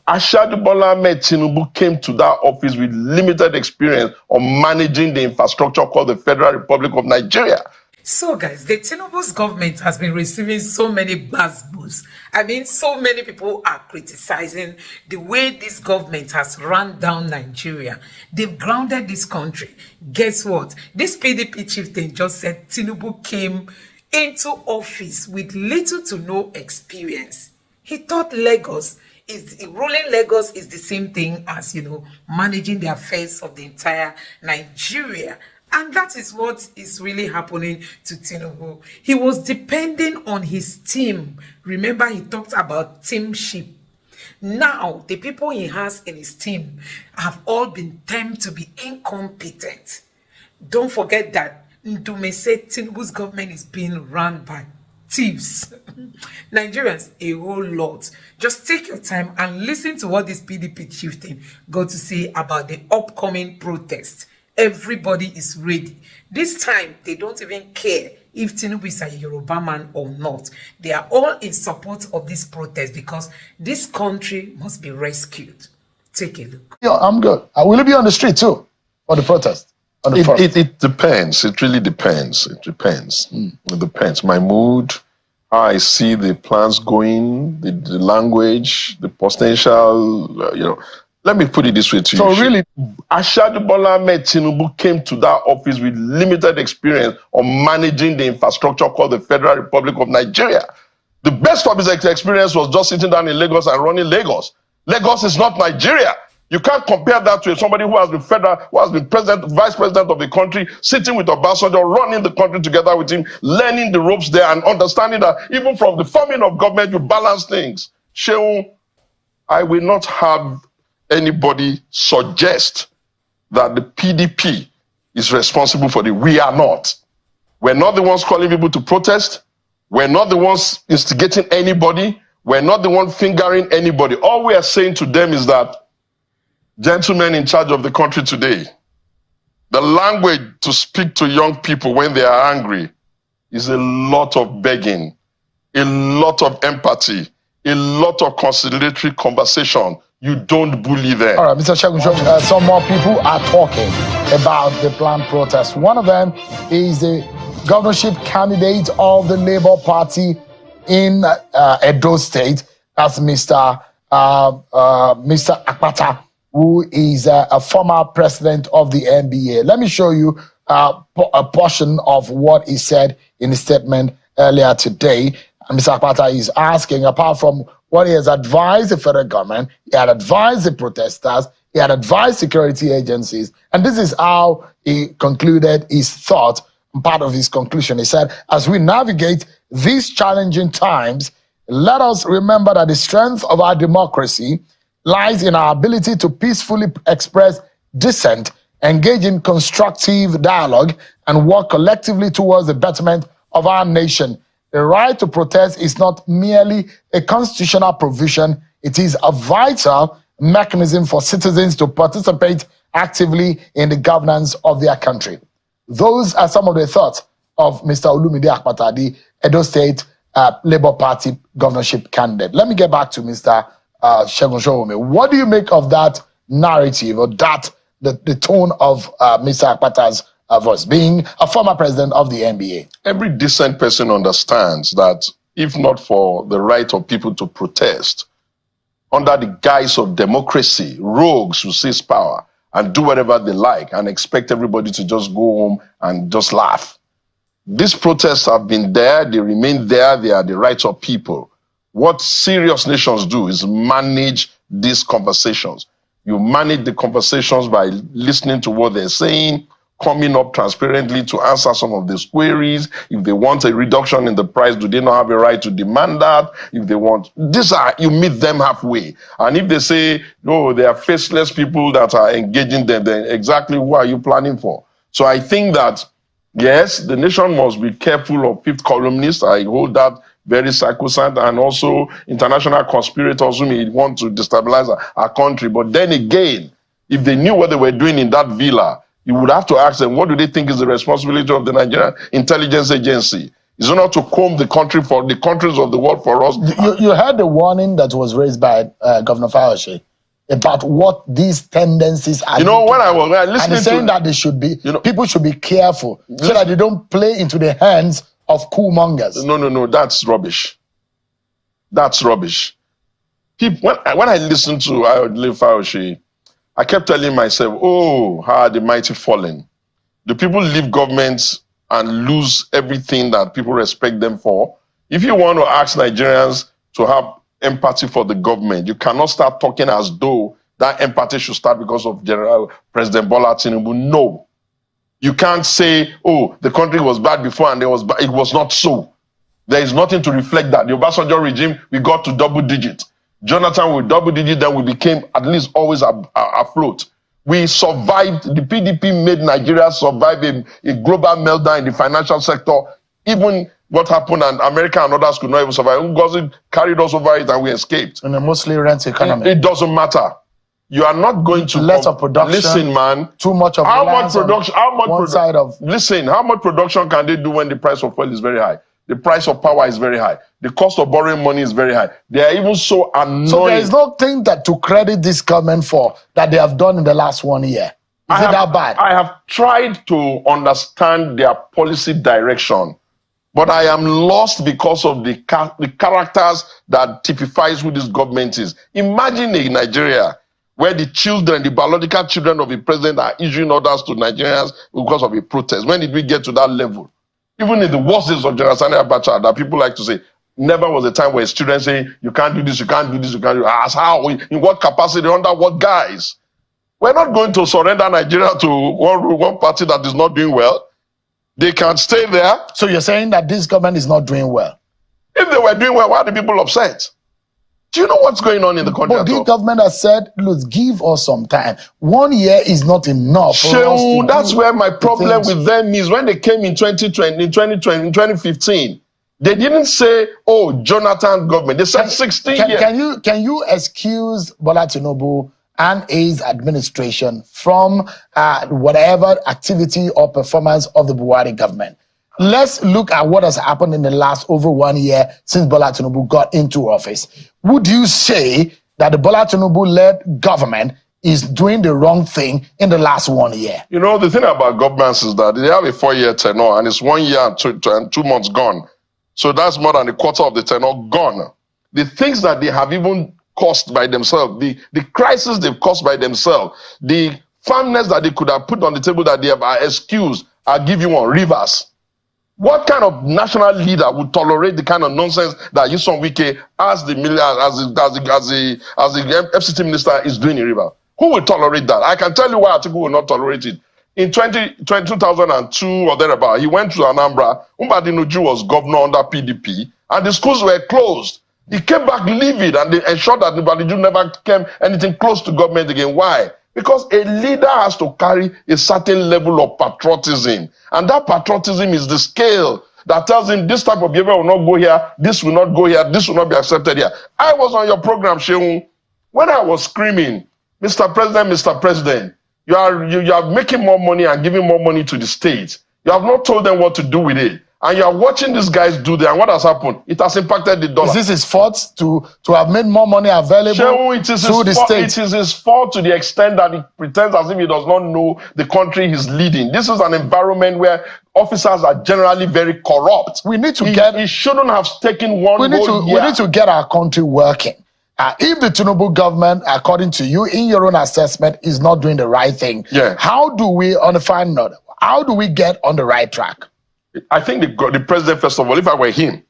Ashadu Bola Ahmed Tinubu came to that office with limited experience on managing the infrastructure called the Federal Republic of Nigeria. So, guys, the Tinubu's government has been receiving so many buzzwords. I mean, so many people are criticizing the way this government has run down Nigeria. They've grounded this country. Guess what? This PDP chieftain just said Tinubu came into office with little to no experience. He thought ruling Lagos is the same thing as, managing the affairs of the entire Nigeria. And that is what is really happening to Tinubu. He was depending on his team. Remember, he talked about teamship. Now, the people he has in his team have all been termed to be incompetent. Don't forget that Ndume said Tinubu's government is being run by thieves. Nigerians, a whole lot. Just take your time and listen to what this PDP chieftain got to say about the upcoming protest. Everybody is ready. This time, they don't even care if Tinubu is a Yoruba man or not. They are all in support of this protest because this country must be rescued. Take a look. Yeah, I'm good. Will you be on the street too for the protest? It depends. It really depends. It depends. It depends. My mood, how I see the plans going, the language, the potential, Let me put it this way to you. So really, Ashadu Bola Ahmed Tinubu came to that office with limited experience on managing the infrastructure called the Federal Republic of Nigeria. The best of his experience was just sitting down in Lagos and running Lagos. Lagos is not Nigeria. You can't compare that to somebody who has been vice president of the country, sitting with Obasanjo, running the country together with him, learning the ropes there and understanding that even from the forming of government, you balance things. Sheung, I will not have anybody suggest that the PDP is responsible for it. We are not. We're not the ones calling people to protest. We're not the ones instigating anybody. We're not the one fingering anybody. All we are saying to them is that, gentlemen in charge of the country today, the language to speak to young people when they are angry is a lot of begging, a lot of empathy, a lot of conciliatory conversation. You don't bully them. All right, Mr. Segun, some more people are talking about the planned protest. One of them is the governorship candidate of the Labour Party in Edo State. That's Mr. Akpata, who is a former president of the NBA. Let me show you a portion of what he said in his statement earlier today. And Mr. Akpata is asking, apart from what he has advised the federal government, he had advised the protesters, he had advised security agencies, and this is how he concluded his thought. Part of his conclusion, he said, as we navigate these challenging times, let us remember that the strength of our democracy lies in our ability to peacefully express dissent, engage in constructive dialogue, and work collectively towards the betterment of our nation. The right to protest is not merely a constitutional provision, it is a vital mechanism for citizens to participate actively in the governance of their country. Those are some of the thoughts of Mr. Olumide Akpata, the Edo State Labour Party governorship candidate. Let me get back to Mr. Segun Showome. What do you make of that narrative, or the tone of Mr. Akpata's voice, being a former president of the NBA? Every decent person understands that if not for the right of people to protest, under the guise of democracy, rogues will seize power and do whatever they like and expect everybody to just go home and just laugh. These protests have been there, they remain there, they are the rights of people. What serious nations do is manage these conversations. You manage the conversations by listening to what they're saying, coming up transparently to answer some of these queries. If they want a reduction in the price, do they not have a right to demand that? If they want, you meet them halfway. And if they say, no, they are faceless people that are engaging them, then exactly who are you planning for? So I think that, yes, the nation must be careful of fifth columnists. I hold that very sacrosanct, and also international conspirators who may want to destabilize our country. But then again, if they knew what they were doing in that villa, you would have to ask them, what do they think is the responsibility of the Nigerian intelligence agency? Is it not to comb the country for the countries of the world for us? You heard the warning that was raised by Governor Fauci about what these tendencies are. You know, when I was listening and he's saying that they should be, people should be careful so that they don't play into the hands of coup mongers. No, that's rubbish. That's rubbish. People, when I listened to Fauci, I kept telling myself, oh, how are the mighty fallen? Do people leave governments and lose everything that people respect them for? If you want to ask Nigerians to have empathy for the government, you cannot start talking as though that empathy should start because of General President Bola Tinubu. No. You can't say, oh, the country was bad before and it was not so. There is nothing to reflect that. The Obasanjo regime, we got to double digit. Jonathan with double digit, then we became at least always afloat. We survived. The PDP made Nigeria survive a global meltdown in the financial sector. Even what happened, and America and others could not even survive. Ngozi carried us over it and we escaped. In a mostly rent economy. It doesn't matter. You are not going to less of production. Listen, man. Too much of how much production? How much one side of listen? How much production can they do when the price of oil is very high? The price of power is very high. The cost of borrowing money is very high. They are even so annoying. So there is nothing that to credit this government for that they have done in the last 1 year. Is it that bad? I have tried to understand their policy direction, but I am lost because of the characters that typifies who this government is. Imagine a Nigeria where the children, the biological children of the president are issuing orders to Nigerians because of a protest. When did we get to that level? Even in the worst days of General Sani Abacha, that people like to say, never was a time where students say, you can't do this, you can't do this, you can't do that. As how? In what capacity? Under what guise? We're not going to surrender Nigeria to one party that is not doing well. They can stay there. So you're saying that this government is not doing well? If they were doing well, why are the people upset? Do you know what's going on in the country? But the government has said, look, give us some time. 1 year is not enough. That's where my problem with them is. When they came in 2015, they didn't say, oh, Jonathan government. They said 16 years. Can you excuse Bola Tinubu and his administration from whatever activity or performance of the Buhari government? Let's look at what has happened in the last over 1 year since Bola Tinubu got into office. Would you say that the Bola Tinubu-led government is doing the wrong thing in the last 1 year? You know, the thing about governments is that they have a 4-year tenure and it's 1 year and 2 months gone. So that's more than a quarter of the tenure gone. The things that they have even caused by themselves, the crisis they've caused by themselves, the firmness that they could have put on the table that they have excused, I'll give you one, Rivers. What kind of national leader would tolerate the kind of nonsense that Nyesom Wike, as the FCT minister, is doing in Rivers? Who will tolerate that? I can tell you why Atiku will not tolerate it. In 2002 or thereabout, he went to Anambra. Mbadi Nuju was governor under PDP, and the schools were closed. He came back livid, and they ensured that Mbadi Nuju never came anything close to government again. Why? Because a leader has to carry a certain level of patriotism. And that patriotism is the scale that tells him this type of behavior will not go here, this will not go here, this will not be accepted here. I was on your program, Segun, when I was screaming, Mr. President, you are making more money and giving more money to the states. You have not told them what to do with it. And you are watching these guys do that. And what has happened? It has impacted the dollar. Is this his fault to have made more money available to the states? It is his fault to the extent that he pretends as if he does not know the country he's leading. This is an environment where officers are generally very corrupt. We need to he shouldn't have taken one whole year. We need to get our country working. If the Tinubu government, according to you, in your own assessment, is not doing the right thing, how do we, on a final note, how do we get on the right track? I think the president, first of all, if I were him,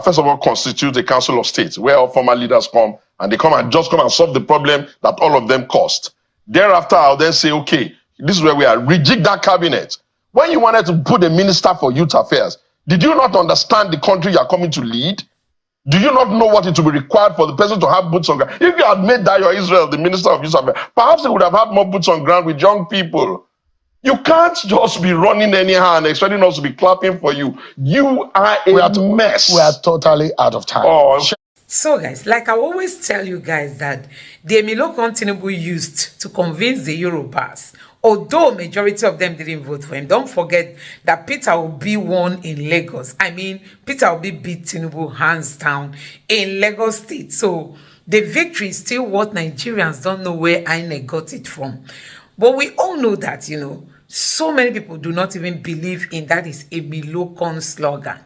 first of all, constitute a council of states where all former leaders come and they come and solve the problem that all of them caused. Thereafter, I'll then say, okay, this is where we are. Rejig that cabinet. When you wanted to put a minister for youth affairs, did you not understand the country you are coming to lead? Do you not know what it will be required for the person to have boots on ground? If you had made Dayo Israel the minister of youth affairs, perhaps he would have had more boots on ground with young people. You can't just be running anyhow and expecting us to be clapping for you. You are a mess. We are totally out of time. So guys, like I always tell you guys that the Emilokon Tinubu used to convince the Yorubas Although majority of them didn't vote for him, don't forget that Peter Obi won in Lagos. I mean, Peter Obi beat Tinubu hands down in Lagos State. So the victory is still what Nigerians don't know where INEC got it from. But we all know that, so many people do not even believe in that is a Milokon slogan.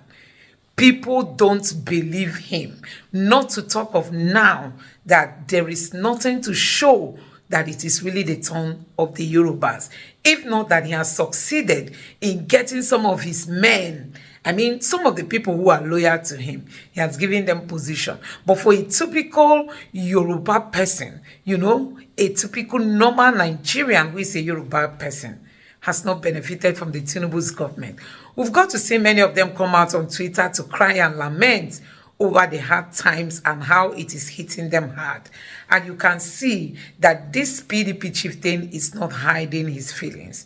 People don't believe him. Not to talk of now that there is nothing to show that it is really the turn of the Yorubas. If not that he has succeeded in getting some of his men, I mean, some of the people who are loyal to him, he has given them position. But for a typical Yoruba person, a typical normal Nigerian who is a Yoruba person, has not benefited from the Tinubu's government. We've got to see many of them come out on Twitter to cry and lament over the hard times and how it is hitting them hard. And you can see that this PDP chieftain is not hiding his feelings.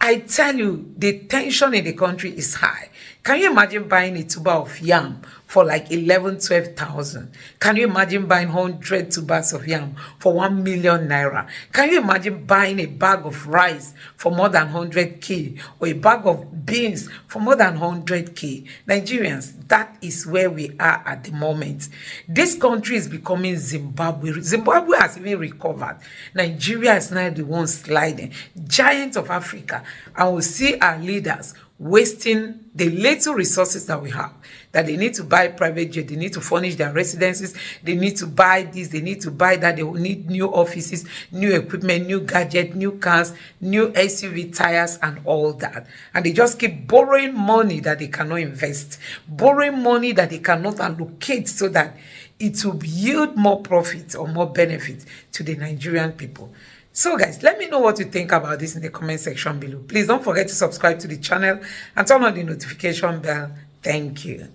I tell you, the tension in the country is high. Can you imagine buying a tuber of yam for like 12,000? Can you imagine buying 100 tubers of yam for 1 million naira? Can you imagine buying a bag of rice for more than 100k or a bag of beans for more than 100k? Nigerians, that is where we are at the moment. This country is becoming Zimbabwe. Zimbabwe has even recovered. Nigeria is now the one sliding. Giant of Africa. And we'll see our leaders wasting the little resources that we have, that they need to buy private jet, they need to furnish their residences, they need to buy this, they need to buy that, they will need new offices, new equipment, new gadget, new cars, new SUV tires and all that. And they just keep borrowing money that they cannot invest, borrowing money that they cannot allocate so that it will yield more profit or more benefit to the Nigerian people. So guys, let me know what you think about this in the comment section below. Please don't forget to subscribe to the channel and turn on the notification bell. Thank you.